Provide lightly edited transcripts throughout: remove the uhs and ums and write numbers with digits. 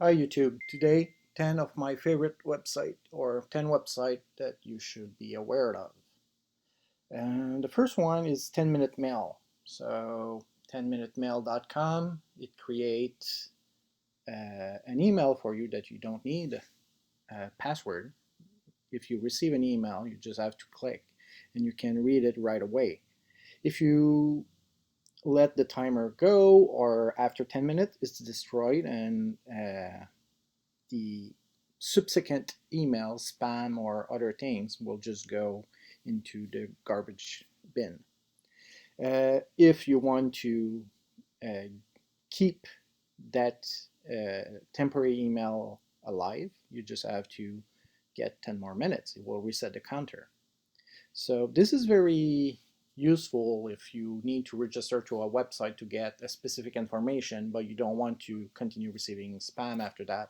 Hi YouTube. Today 10 of my favorite website or 10 website that you should be aware of. And the first one is 10 Minute Mail. So 10minutemail.com, it creates an email for you that you don't need a password. If you receive an email, you just have to click and you can read it right away. If you let the timer go or after 10 minutes, it's destroyed and the subsequent emails, spam, or other things will just go into the garbage bin. If you want to uh, keep that temporary email alive, you just have to get 10 more minutes. It will reset the counter. So this is very useful if you need to register to a website to get a specific information, but you don't want to continue receiving spam after that.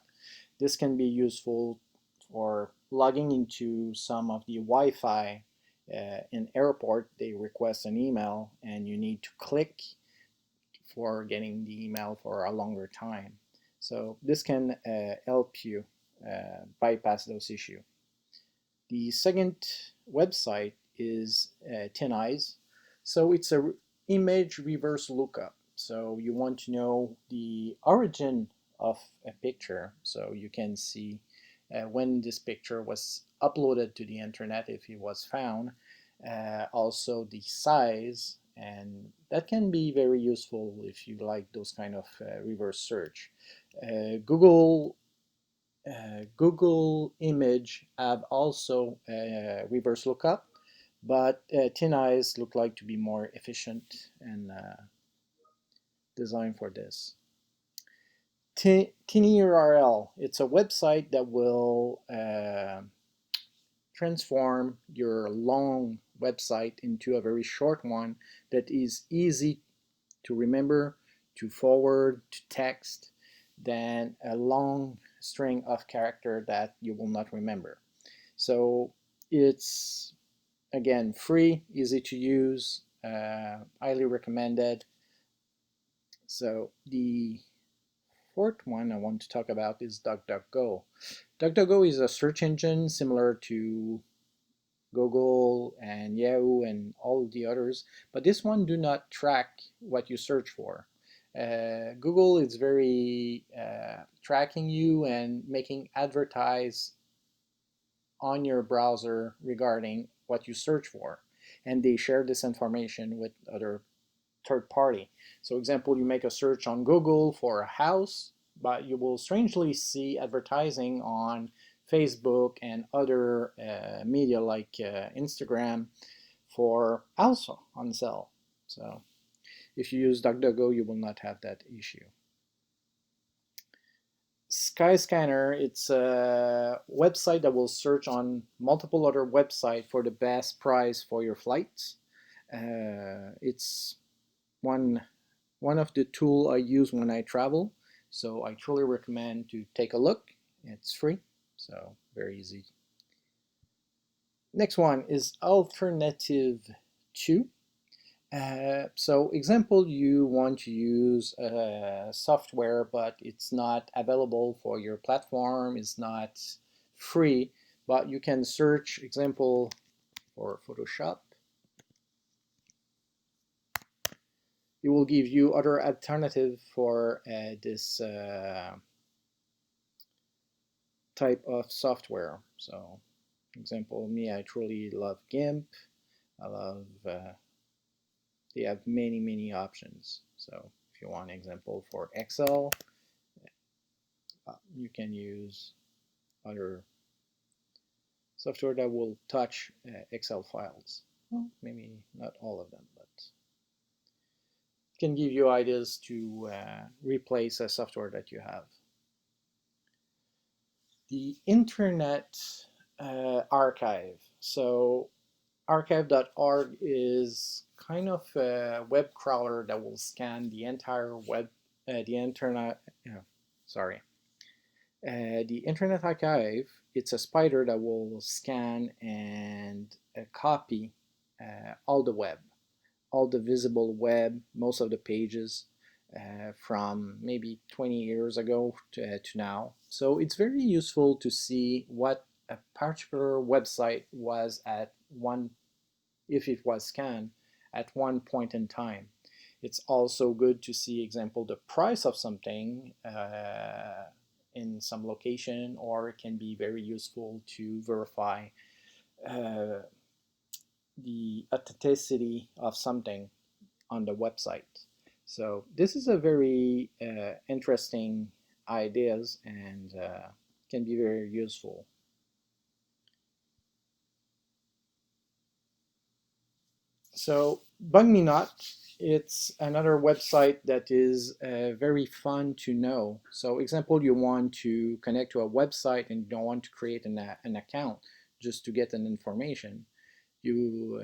This can be useful for logging into some of the Wi-Fi in airport. They request an email and you need to click for getting the email for a longer time. So this can help you bypass those issues. The second website is TenEyes. So it's a image reverse lookup. So you want to know the origin of a picture so you can see when this picture was uploaded to the internet if it was found, also the size, and that can be very useful if you like those kind of reverse search. Google Image have also reverse lookup, but TinEyes look like to be more efficient and designed for this. TinyUrl, it's a website that will transform your long website into a very short one that is easy to remember, to forward, to text, than a long string of character that you will not remember. So it's again free, easy to use, highly recommended. So the fourth one I want to talk about is DuckDuckGo. DuckDuckGo is a search engine similar to Google and Yahoo and all the others, but this one do not track what you search for. Google is very tracking you and making advertise on your browser regarding what you search for, and they share this information with other third party. So example, you make a search on Google for a house, but you will strangely see advertising on Facebook and other media like Instagram for house on sale. So if you use DuckDuckGo, you will not have that issue. Skyscanner, it's a website that will search on multiple other websites for the best price for your flights. It's one one of the tool I use when I travel, so I truly recommend to take a look. It's free, so very easy. Next one is alternative 2. So example, you want to use software but it's not available for your platform, it's not free, but you can search example for Photoshop. It will give you other alternative for this type of software. So example, me, I truly love GIMP. I love they have many options. So if you want an example for Excel, you can use other software that will touch Excel files. Well, maybe not all of them, but can give you ideas to replace a software that you have. The Internet Archive. So archive.org is kind of a web crawler that will scan the entire web, the internet. Sorry, the Internet Archive. It's a spider that will scan and copy all the web, all the visible web, most of the pages. from maybe 20 years ago to now. So it's very useful to see what a particular website was at one, if it was scanned, at one point in time. It's also good to see, example, the price of something in some location, or it can be very useful to verify uh, the authenticity of something on the website. So this is a very interesting ideas and can be very useful. So BugMeNot, it's another website that is very fun to know. So example, you want to connect to a website and you don't want to create an account just to get an information. You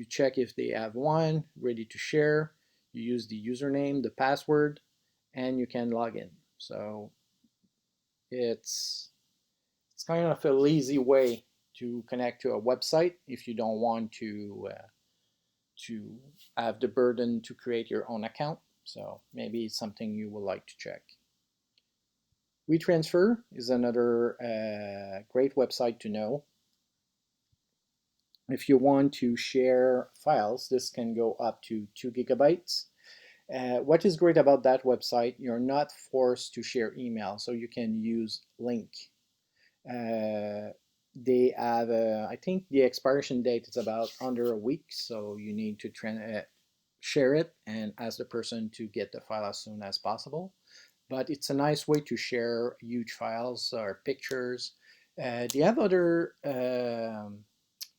check if they have one ready to share. You use the username, the password, and you can log in. So it's kind of a lazy way to connect to a website if you don't want to have the burden to create your own account. So maybe it's something you would like to check. WeTransfer is another great website to know. If you want to share files, this can go up to 2 gigabytes. What is great about that website, you're not forced to share email, so you can use link. They have, I think the expiration date is about under a week, so you need to share it and ask the person to get the file as soon as possible. But it's a nice way to share huge files or pictures. They have other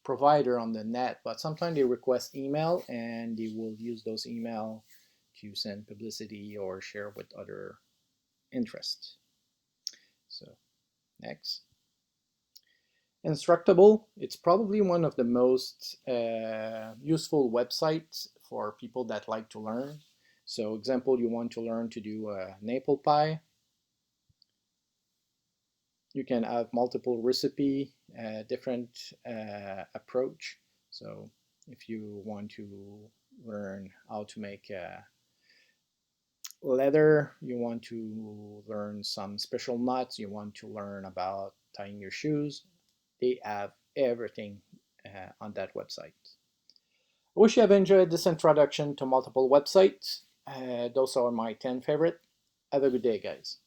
provider on the net, but sometimes they request email and they will use those email to send publicity or share with other interests. So next. Instructable, it's probably one of the most useful websites for people that like to learn. So example, you want to learn to do an apple pie. You can have multiple recipe, different approach. So if you want to learn how to make leather, you want to learn some special knots, you want to learn about tying your shoes, they have everything on that website. I wish you have enjoyed this introduction to multiple websites. Those are my 10 favorite. Have a good day, guys.